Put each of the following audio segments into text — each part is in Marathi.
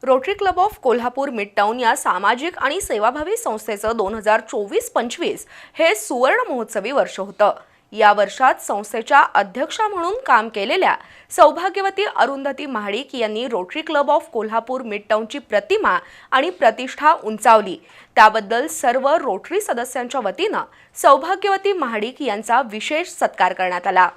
रोटरी क्लब ऑफ कोल्हापूर मिडटाऊन या सामाजिक आणि सेवाभावी संस्थेचं 2024-25 हे सुवर्ण महोत्सवी वर्ष होतं। या वर्षात संस्थेच्या अध्यक्षा म्हणून काम केलेल्या सौभाग्यवती अरुंधती महाडिक यांनी रोटरी क्लब ऑफ कोल्हापूर मिडटाऊनची प्रतिमा आणि प्रतिष्ठा उंचावली। त्याबद्दल सर्व रोटरी सदस्यांच्या वतीनं सौभाग्यवती महाडिक यांचा विशेष सत्कार करण्यात आला।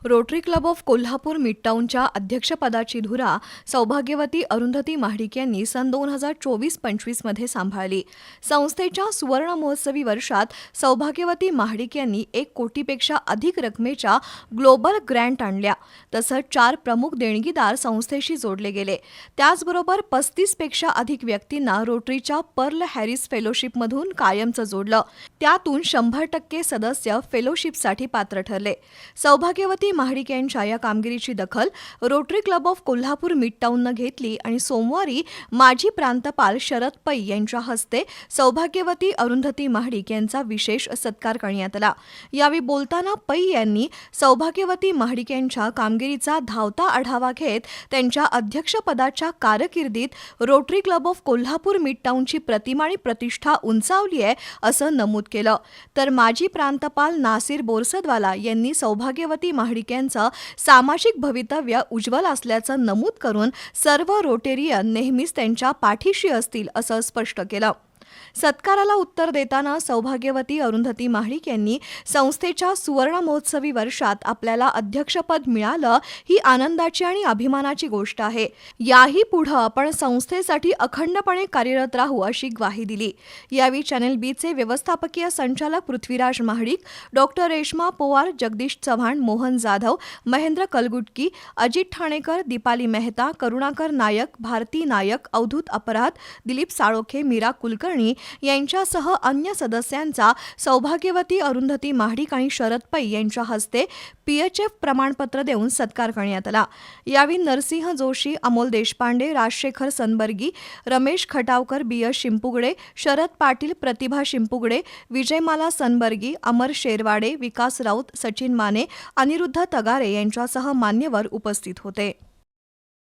रोटरी क्लब ऑफ कोल्हापूर मिडटाऊनच्या अध्यक्षपदाची धुरा सौभाग्यवती अरुंधती महाडिक यांनी सन 2024-25 मध्ये सांभाळली। संस्थेच्या सुवर्ण महोत्सवी वर्षात सौभाग्यवती महाडिक यांनी 1 कोटीपेक्षा अधिक रकमेच्या ग्लोबल ग्रँट आणल्या। तसंच 4 प्रमुख देणगीदार संस्थेशी जोडले गेले। त्याचबरोबर 35 पेक्षा अधिक व्यक्तींना रोटरीच्या पर्ल हॅरिस फेलोशिपमधून कायमचं जोडलं। त्यातून 100% सदस्य फेलोशिपसाठी पात्र ठरले। सौभाग्यवती महाडिक यांच्या या कामगिरीची दखल रोटरी क्लब ऑफ कोल्हापूर मिडटाऊननं घेतली आणि सोमवारी माजी प्रांतपाल शरद पै यांच्या हस्ते सौभाग्यवती अरुंधती महाडिक यांचा विशेष सत्कार करण्यात आला। यावेळी बोलताना पै यांनी सौभाग्यवती महाडिक यांच्या कामगिरीचा धावता आढावा घेत त्यांच्या अध्यक्षपदाच्या कारकिर्दीत रोटरी क्लब ऑफ कोल्हापूर मिडटाऊनची प्रतिमा आणि प्रतिष्ठा उंचावली आहे असं नमूद केलं। तर माजी प्रांतपाल नासिर बोरसदवाला यांनी सौभाग्यवती महाडिक यांचं सामाजिक भवितव्य उज्ज्वल असल्याचं नमूद करून सर्व रोटेरियन नेहमीच त्यांच्या पाठीशी असतील असं स्पष्ट केलं। सत्काराला उत्तर देताना सौभाग्यवती अरुंधती महाडिक यांनी संस्थेच्या सुवर्ण महोत्सवी वर्षात आपल्याला अध्यक्षपद मिळालं ही आनंदाची आणि अभिमानाची गोष्ट आहे। याही पुढे आपण संस्थेसाठी अखंडपणे कार्यरत राहू अशी ग्वाही दिली। यावेळी चॅनल बीचे व्यवस्थापकीय संचालक पृथ्वीराज महाडिक, डॉक्टर रेश्मा पोवार, जगदीश चव्हाण, मोहन जाधव, महेंद्र कलगुटकी, अजित ठाणेकर, दीपाली मेहता, करुणाकर नायक, भारती नायक, अवधूत अपराध, दिलीप साळोखे, मीरा कुलकर्णी यांच्यासह अन्य सदस्यांचा सौभाग्यवती अरुंधती महाडिक आणि शरद पै यांच्या हस्ते PHF प्रमाणपत्र देऊन सत्कार करण्यात आला। यावेळी नरसिंह जोशी, अमोल देशपांडे, राजशेखर सनबर्गी, रमेश खटावकर, BS शिंपुगडे, शरद पाटील, प्रतिभा शिंपुगडे, विजयमाला सनबर्गी, अमर शेरवाडे, विकास राऊत, सचिन माने, अनिरुद्ध तगारे यांच्यासह मान्यवर उपस्थित होते।